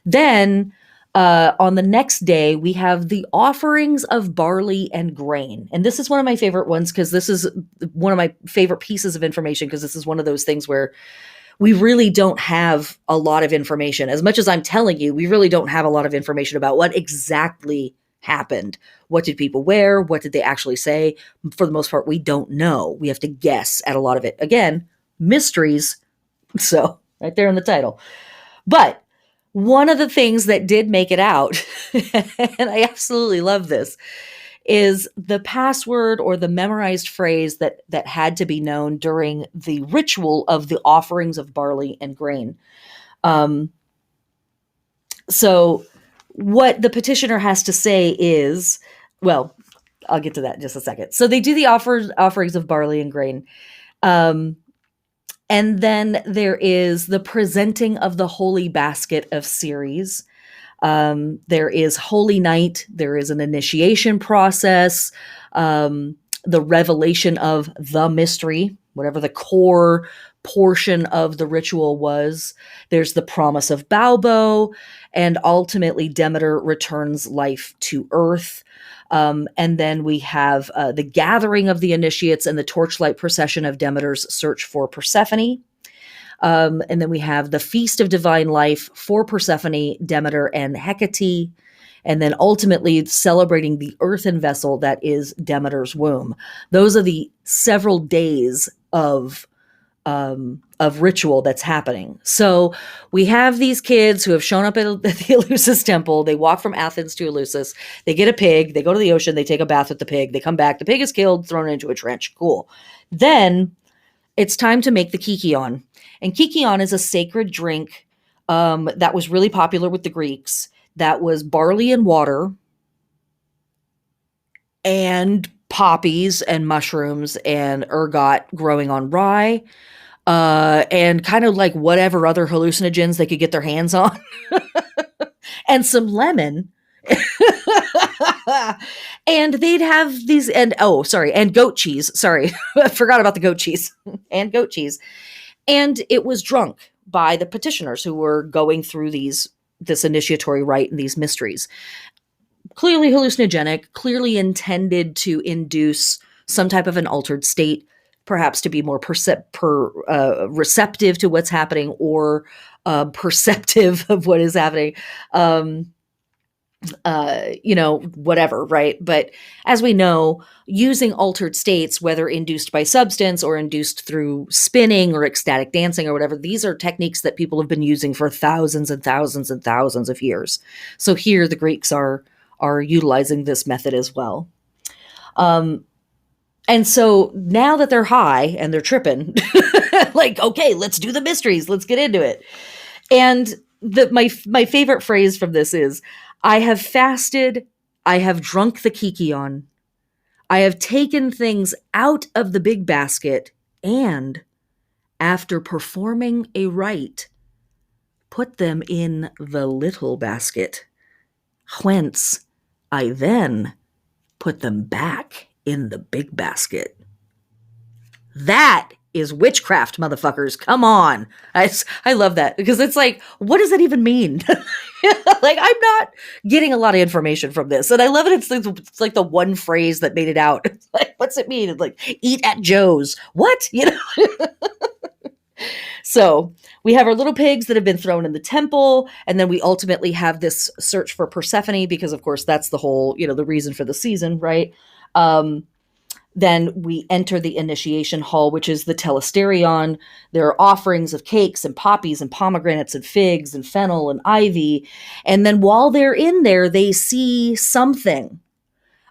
Then on the next day, we have the offerings of barley and grain. And this is one of my favorite ones because this is one of my favorite pieces of information, because this is one of those things where we really don't have a lot of information. As much as I'm telling you, we really don't have a lot of information about what exactly happened. What did people wear? What did they actually say? For the most part, we don't know. We have to guess at a lot of it. Again, mysteries. So right there in the title. But one of the things that did make it out, and I absolutely love this, is the password or the memorized phrase that had to be known during the ritual of the offerings of barley and grain. So what the petitioner has to say is, well, I'll get to that in just a second. So they do the offerings of barley and grain. And then there is the presenting of the holy basket of Ceres. There is Holy Night. There is an initiation process. The revelation of the mystery, whatever the core portion of the ritual was. There's the promise of Baubo, and ultimately Demeter returns life to Earth. And then we have the gathering of the initiates and the torchlight procession of Demeter's search for Persephone. And then we have the Feast of Divine Life for Persephone, Demeter, and Hecate. And then ultimately celebrating the earthen vessel that is Demeter's womb. Those are the several days of ritual that's happening. So we have these kids who have shown up at the Eleusis temple. They walk from Athens to Eleusis. They get a pig. They go to the ocean. They take a bath with the pig. They come back. The pig is killed, thrown into a trench. Cool. Then it's time to make the kikion. And kikion is a sacred drink that was really popular with the Greeks. That was barley and water and poppies and mushrooms and ergot growing on rye. And kind of like whatever other hallucinogens they could get their hands on. And some lemon. And they'd have these, and goat cheese. Sorry, I forgot about the goat cheese. And goat cheese. And it was drunk by the petitioners who were going through this initiatory rite and these mysteries. Clearly hallucinogenic, clearly intended to induce some type of an altered state, perhaps to be more receptive to what's happening, or perceptive of what is happening. whatever, right? But as we know, using altered states, whether induced by substance or induced through spinning or ecstatic dancing or whatever, these are techniques that people have been using for thousands and thousands and thousands of years. So here the Greeks are utilizing this method as well. And so now that they're high and they're tripping, like, okay, let's do the mysteries. Let's get into it. And my favorite phrase from this is, I have fasted, I have drunk the kikion, I have taken things out of the big basket, and after performing a rite, put them in the little basket, whence I then put them back in the big basket. That is witchcraft, motherfuckers. Come on. I love that because it's like, what does that even mean? Like, I'm not getting a lot of information from this. And I love it. It's like the one phrase that made it out. It's like, what's it mean? It's like, eat at Joe's. What? So we have our little pigs that have been thrown in the temple. And then we ultimately have this search for Persephone because, of course, that's the whole, the reason for the season, right? Then we enter the initiation hall, which is the telesterion. There are offerings of cakes and poppies and pomegranates and figs and fennel and ivy. And then while they're in there, they see something.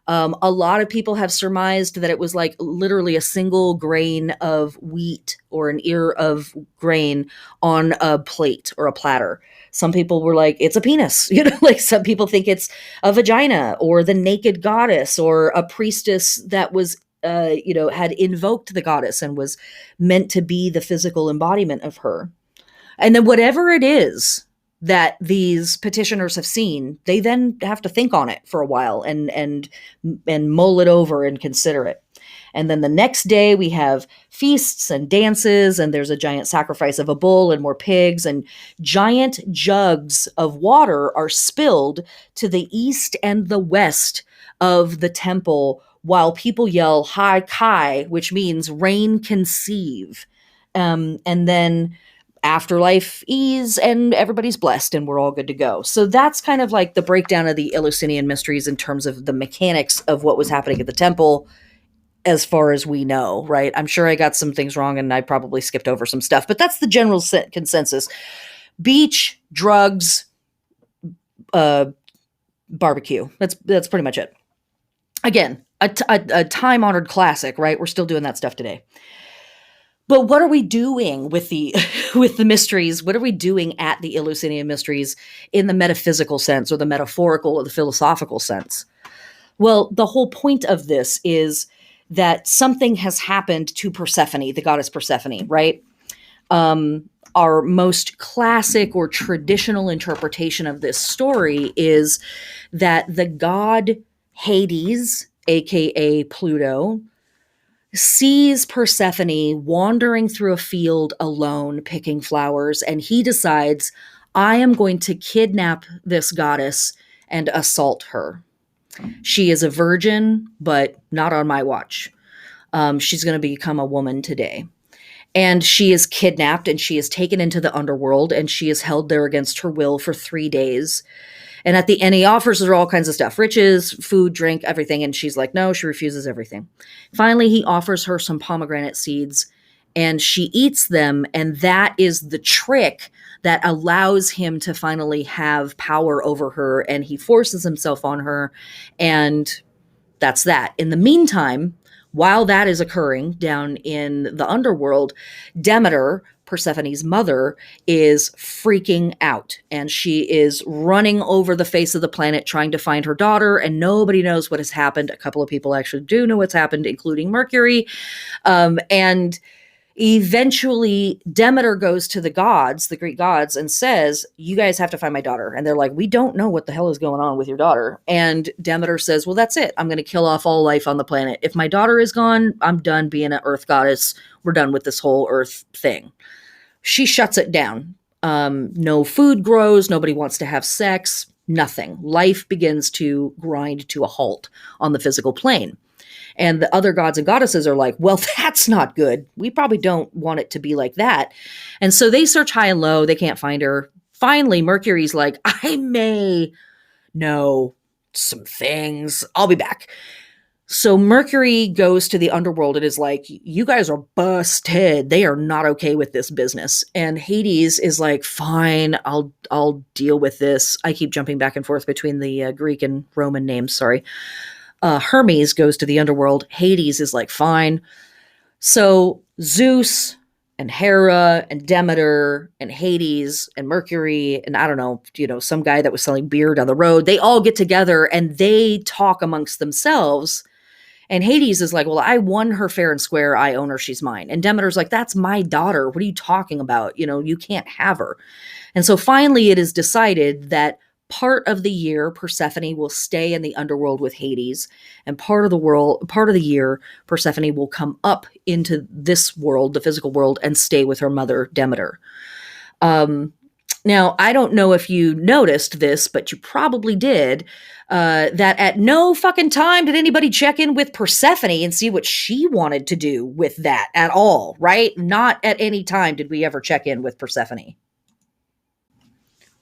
A lot of people have surmised that it was like literally a single grain of wheat or an ear of grain on a plate or a platter. Some people were like, it's a penis. Like some people think it's a vagina or the naked goddess or a priestess that was had invoked the goddess and was meant to be the physical embodiment of her. And then whatever it is that these petitioners have seen, they then have to think on it for a while and mull it over and consider it. And then the next day we have feasts and dances, and there's a giant sacrifice of a bull and more pigs, and giant jugs of water are spilled to the east and the west of the temple while people yell "Hai Kai," which means rain conceive. And then afterlife ease and everybody's blessed and we're all good to go. So that's kind of like the breakdown of the Eleusinian Mysteries in terms of the mechanics of what was happening at the temple as far as we know, right? I'm sure I got some things wrong and I probably skipped over some stuff, but that's the general consensus. Beach, drugs, barbecue. That's pretty much it. Again, a time-honored classic, right? We're still doing that stuff today. But what are we doing with the mysteries? What are we doing at the Eleusinian Mysteries in the metaphysical sense or the metaphorical or the philosophical sense? Well, the whole point of this is that something has happened to Persephone, the goddess Persephone, right? Our most classic or traditional interpretation of this story is that the god Hades, aka Pluto, sees Persephone wandering through a field alone, picking flowers, and he decides, I am going to kidnap this goddess and assault her. She is a virgin, but not on my watch. She's going to become a woman today. And she is kidnapped and she is taken into the underworld and she is held there against her will for 3 days. And at the end, he offers her all kinds of stuff, riches, food, drink, everything. And she's like, no, she refuses everything. Finally, he offers her some pomegranate seeds and she eats them. And that is the trick that allows him to finally have power over her. And he forces himself on her. And that's that. In the meantime, while that is occurring down in the underworld, Demeter, Persephone's mother, is freaking out and she is running over the face of the planet trying to find her daughter, and nobody knows what has happened. A couple of people actually do know what's happened, including Mercury. And eventually Demeter goes to the gods, the Greek gods, and says, you guys have to find my daughter. And they're like, we don't know what the hell is going on with your daughter. And Demeter says, well, that's it. I'm going to kill off all life on the planet. If my daughter is gone, I'm done being an earth goddess. We're done with this whole earth thing. She shuts it down. No food grows. Nobody wants to have sex. Nothing. Life begins to grind to a halt on the physical plane. And the other gods and goddesses are like, well, that's not good. We probably don't want it to be like that. And so they search high and low. They can't find her. Finally, Mercury's like, I may No, some things. I'll be back. So Mercury goes to the underworld and is like, you guys are busted. They are not okay with this business. And Hades is like, fine, I'll deal with this. I keep jumping back and forth between the Greek and Roman names, sorry. Hermes goes to the underworld. Hades is like, fine. So Zeus and Hera and Demeter and Hades and Mercury and I don't know, some guy that was selling beer down the road, they all get together and they talk amongst themselves. And Hades is like, well, I won her fair and square. I own her. She's mine. And Demeter's like, that's my daughter. What are you talking about? You can't have her. And so finally it is decided that part of the year Persephone will stay in the underworld with Hades, and part of the year Persephone will come up into this world, the physical world, and stay with her mother Demeter. Now, I don't know if you noticed this, but you probably did, that at no fucking time did anybody check in with Persephone and see what she wanted to do with that at all, right? Not at any time did we ever check in with Persephone.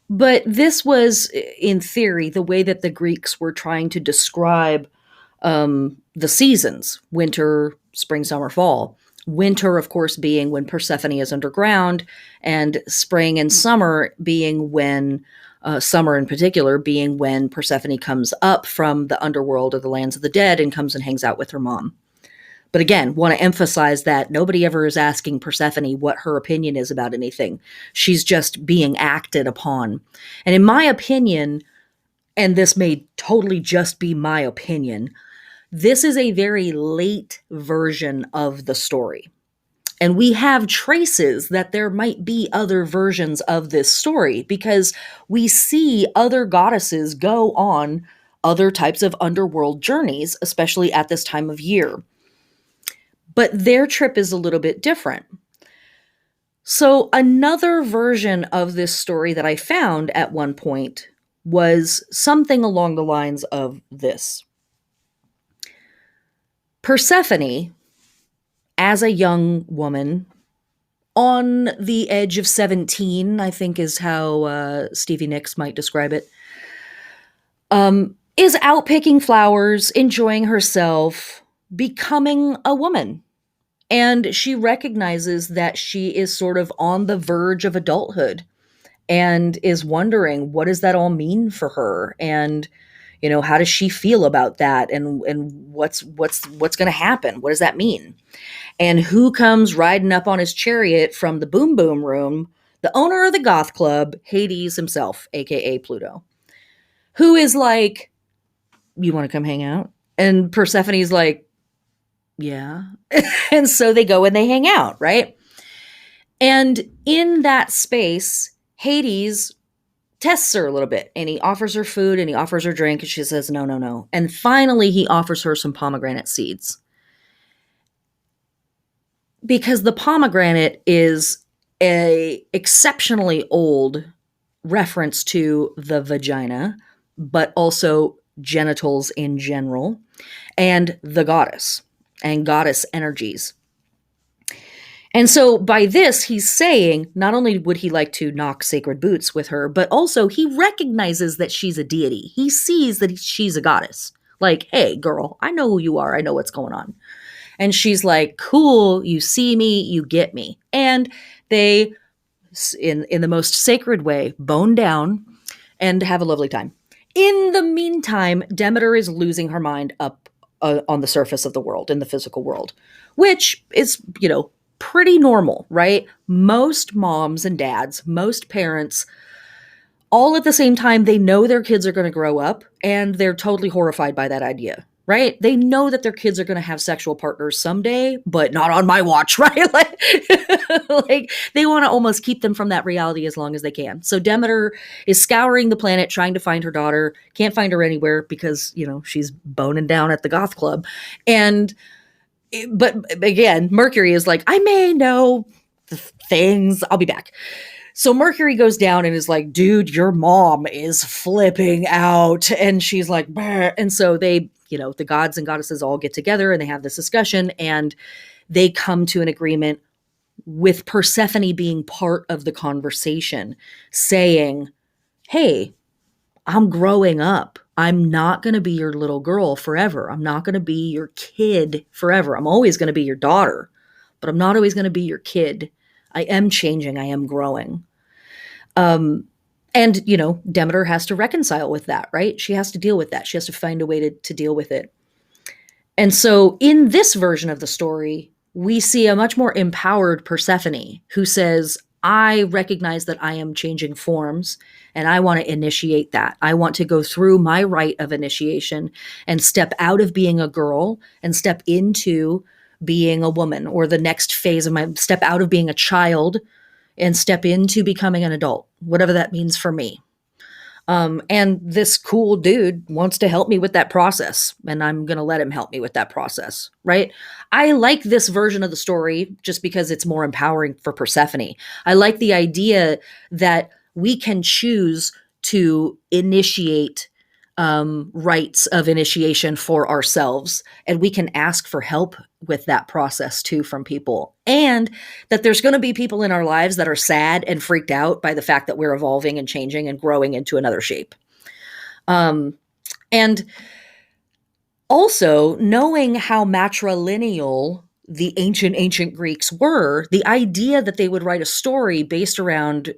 But this was, in theory, the way that the Greeks were trying to describe the seasons: winter, spring, summer, fall. Winter, of course, being when Persephone is underground, and spring and summer being when, summer in particular, being when Persephone comes up from the underworld or the lands of the dead and comes and hangs out with her mom. But again, want to emphasize that nobody ever is asking Persephone what her opinion is about anything. She's just being acted upon. And in my opinion, and this may totally just be my opinion, this is a very late version of the story. And we have traces that there might be other versions of this story because we see other goddesses go on other types of underworld journeys, especially at this time of year. But their trip is a little bit different. So another version of this story that I found at one point was something along the lines of this. Persephone, as a young woman, on the edge of 17, I think is how Stevie Nicks might describe it, is out picking flowers, enjoying herself, becoming a woman. And she recognizes that she is sort of on the verge of adulthood and is wondering, what does that all mean for her? And, how does she feel about that? And what's going to happen? What does that mean? And who comes riding up on his chariot from the Boom Boom Room? The owner of the goth club, Hades himself, aka Pluto, who is like, you want to come hang out? And Persephone's like, yeah. And so they go and they hang out, right? And in that space, Hades tests her a little bit, and he offers her food and he offers her drink, and she says, no, no, no. And finally, he offers her some pomegranate seeds. Because the pomegranate is a exceptionally old reference to the vagina, but also genitals in general, and the goddess and goddess energies. And so by this, he's saying not only would he like to knock sacred boots with her, but also he recognizes that she's a deity. He sees that she's a goddess. Like, hey, girl, I know who you are. I know what's going on. And she's like, cool, you see me, you get me. And they, in the most sacred way, bone down and have a lovely time. In the meantime, Demeter is losing her mind up on the surface of the world, in the physical world, which is, pretty normal, right? Most moms and dads, most parents, all at the same time, they know their kids are going to grow up and they're totally horrified by that idea, right? They know that their kids are going to have sexual partners someday, but not on my watch, right? like they want to almost keep them from that reality as long as they can. So Demeter is scouring the planet trying to find her daughter, can't find her anywhere because, she's boning down at the goth club. But again, Mercury is like, I may know the things. I'll be back. So Mercury goes down and is like, dude, your mom is flipping out. And she's like, bah. And so they, the gods and goddesses all get together and they have this discussion and they come to an agreement with Persephone being part of the conversation, saying, hey, I'm growing up. I'm not going to be your little girl forever. I'm not going to be your kid forever. I'm always going to be your daughter, but I'm not always going to be your kid. I am changing. I am growing. Um, and, Demeter has to reconcile with that, right? She has to deal with that. She has to find a way to deal with it. And so in this version of the story, we see a much more empowered Persephone who says, I recognize that I am changing forms and I want to initiate that. I want to go through my rite of initiation and step out of being a girl and step into being a woman, or the next phase of my step out of being a child and step into becoming an adult, whatever that means for me. And this cool dude wants to help me with that process, and I'm going to let him help me with that process, right? I like this version of the story just because it's more empowering for Persephone. I like the idea that we can choose to initiate rites of initiation for ourselves, and we can ask for help with that process too from people, and that there's going to be people in our lives that are sad and freaked out by the fact that we're evolving and changing and growing into another shape. And also knowing how matrilineal the ancient Greeks were, the idea that they would write a story based around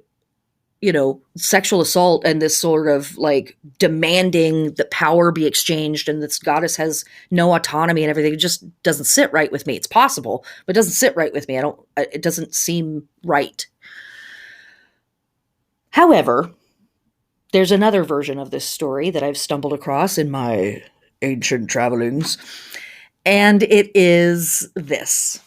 sexual assault and this sort of like demanding that power be exchanged and this goddess has no autonomy and everything, it just doesn't sit right with me. It's possible, but it doesn't sit right with me. It doesn't seem right. However, there's another version of this story that I've stumbled across in my ancient travelings, and it is this.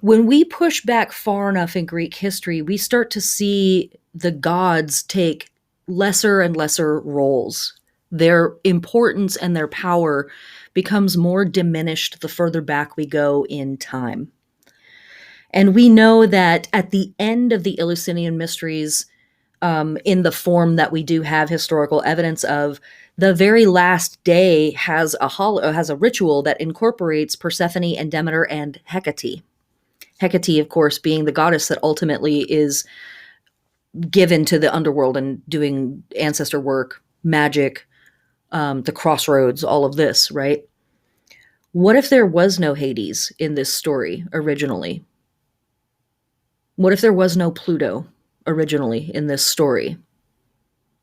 When we push back far enough in Greek history, we start to see the gods take lesser and lesser roles. Their importance and their power becomes more diminished the further back we go in time. And we know that at the end of the Eleusinian Mysteries, in the form that we do have historical evidence of, the very last day has a ritual that incorporates Persephone and Demeter and Hecate. Hecate, of course, being the goddess that ultimately is given to the underworld and doing ancestor work, magic, the crossroads, all of this, right? What if there was no Hades in this story originally? What if there was no Pluto originally in this story?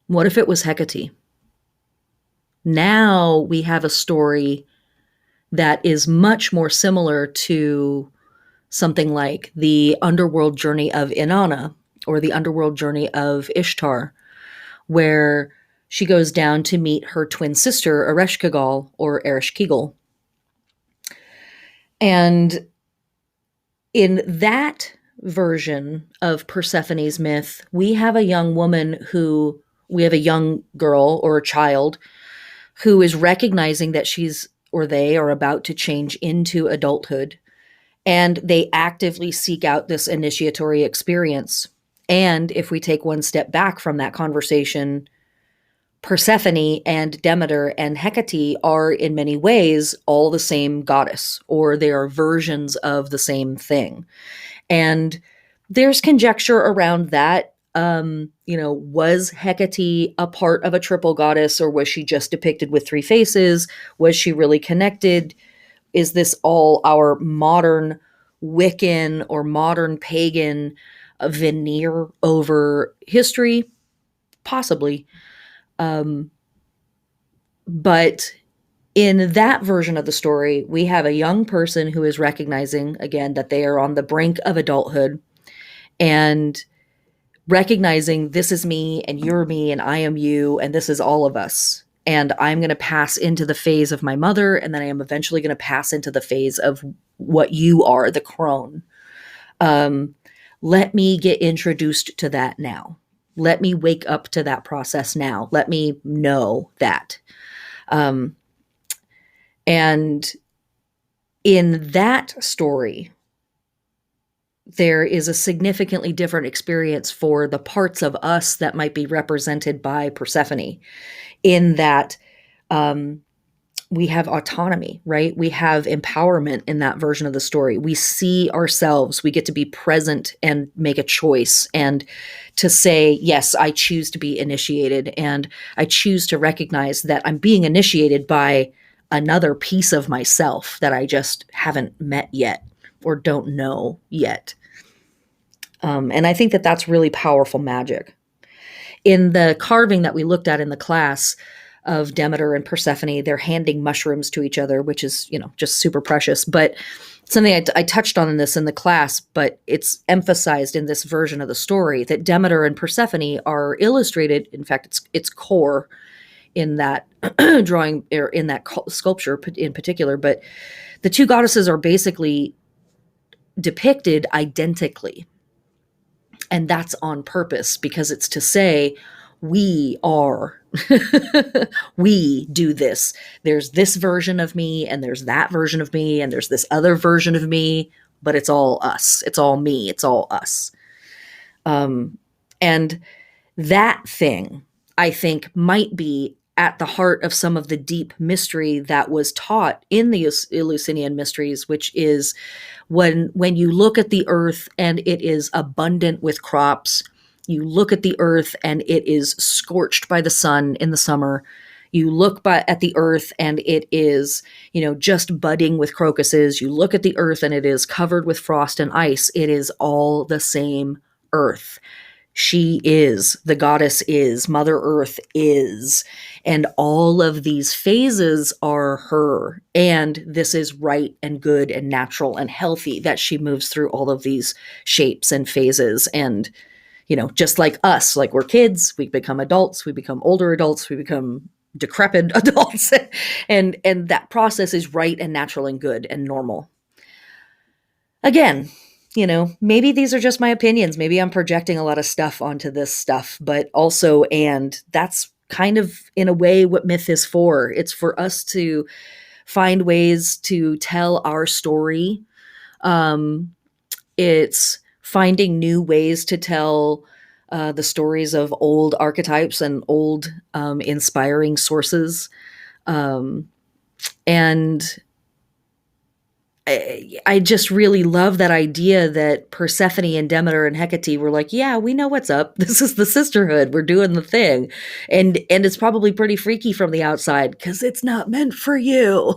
What if it was Hecate? Now we have a story that is much more similar to something like the Underworld Journey of Inanna or the Underworld Journey of Ishtar, where she goes down to meet her twin sister, Ereshkigal or Ereshkigal. And in that version of Persephone's myth, we have a young girl or a child who is recognizing that she's or they are about to change into adulthood. And they actively seek out this initiatory experience. And if we take one step back from that conversation, Persephone and Demeter and Hecate are in many ways all the same goddess, or they are versions of the same thing. And there's conjecture around that. Was Hecate a part of a triple goddess, or was she just depicted with three faces? Was she really connected? Is this all our modern Wiccan or modern pagan veneer over history? Possibly. But in that version of the story, we have a young person who is recognizing, again, that they are on the brink of adulthood and recognizing this is me and you're me and I am you and this is all of us. And I'm going to pass into the phase of my mother, and then I am eventually going to pass into the phase of what you are, the crone. Let me get introduced to that now. Let me wake up to that process now. Let me know that. And in that story, there is a significantly different experience for the parts of us that might be represented by Persephone, in that we have autonomy, right? We have empowerment in that version of the story. We see ourselves, we get to be present and make a choice and to say, yes, I choose to be initiated and I choose to recognize that I'm being initiated by another piece of myself that I just haven't met yet or don't know yet. And I think that that's really powerful magic. In the carving that we looked at in the class of Demeter and Persephone, they're handing mushrooms to each other, which is, just super precious. But something I touched on in this in the class, but it's emphasized in this version of the story that Demeter and Persephone are illustrated. In fact, it's core in that drawing or in that sculpture in particular. But the two goddesses are basically depicted identically. And that's on purpose because it's to say, we are, we do this. There's this version of me, and there's that version of me, and there's this other version of me, but it's all us. It's all me. It's all us. And that thing, I think, might be at the heart of some of the deep mystery that was taught in the Eleusinian Mysteries, which is when you look at the earth and it is abundant with crops, you look at the earth and it is scorched by the sun in the summer, you look at the earth and it is, just budding with crocuses, you look at the earth and it is covered with frost and ice, it is all the same earth. She is, the goddess is, Mother Earth is, and all of these phases are her. And this is right and good and natural and healthy that she moves through all of these shapes and phases. And, just like us, like we're kids, we become adults, we become older adults, we become decrepit adults. and that process is right and natural and good and normal. Again, maybe these are just my opinions. Maybe I'm projecting a lot of stuff onto this stuff, but also, and that's kind of in a way what myth is for. It's for us to find ways to tell our story. It's finding new ways to tell the stories of old archetypes and old inspiring sources. And I just really love that idea that Persephone and Demeter and Hecate were like, yeah, we know what's up. This is the sisterhood. We're doing the thing. And it's probably pretty freaky from the outside because it's not meant for you.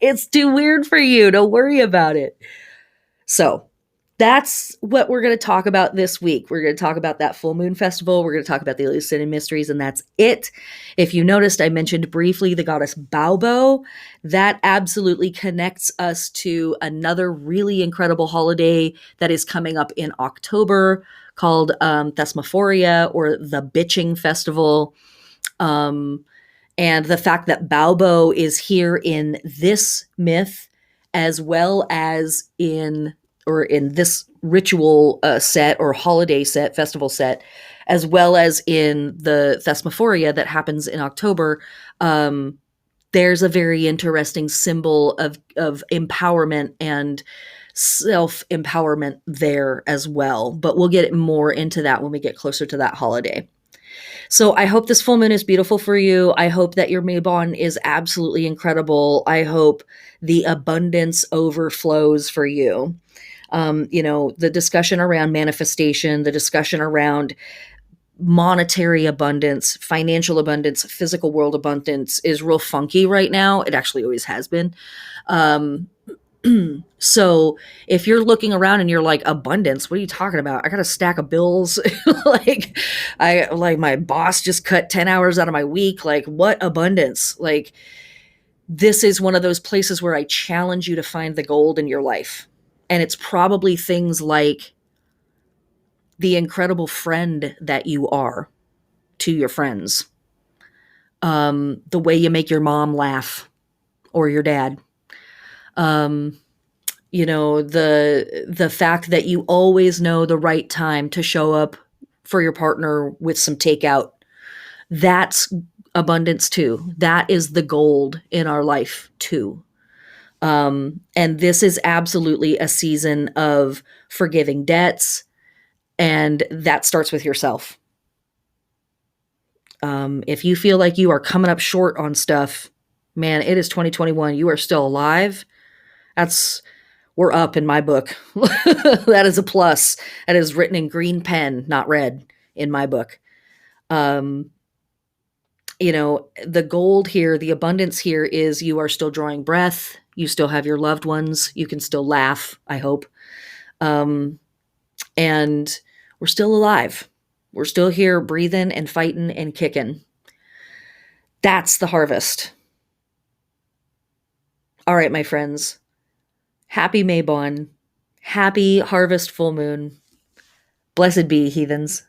It's too weird for you. Don't worry about it. So that's what we're going to talk about this week. We're going to talk about that full moon festival. We're going to talk about the Eleusinian Mysteries, and that's it. If you noticed, I mentioned briefly the goddess Baubo. That absolutely connects us to another really incredible holiday that is coming up in October called Thesmophoria, or the Bitching Festival. And the fact that Baubo is here in this myth, as well as in this ritual set or holiday set, festival set, as well as in the Thesmophoria that happens in October, there's a very interesting symbol of empowerment and self-empowerment there as well. But we'll get more into that when we get closer to that holiday. So I hope this full moon is beautiful for you. I hope that your Mabon is absolutely incredible. I hope the abundance overflows for you. The discussion around manifestation, the discussion around monetary abundance, financial abundance, physical world abundance is real funky right now. It actually always has been. So if you're looking around and you're like, abundance, what are you talking about? I got a stack of bills. like my boss just cut 10 hours out of my week. Like, what abundance? Like, this is one of those places where I challenge you to find the gold in your life. And it's probably things like the incredible friend that you are to your friends. The way you make your mom laugh or your dad. The fact that you always know the right time to show up for your partner with some takeout. That's abundance too. That is the gold in our life too. And this is absolutely a season of forgiving debts, and that starts with yourself. If you feel like you are coming up short on stuff, man, it is 2021. You are still alive. We're up in my book. That is a plus. That is written in green pen, not red, in my book. Um, the gold here, the abundance here is you are still drawing breath. You still have your loved ones. You can still laugh, I hope. And we're still alive. We're still here breathing and fighting and kicking. That's the harvest. All right, my friends. Happy Mabon. Happy harvest full moon. Blessed be, heathens.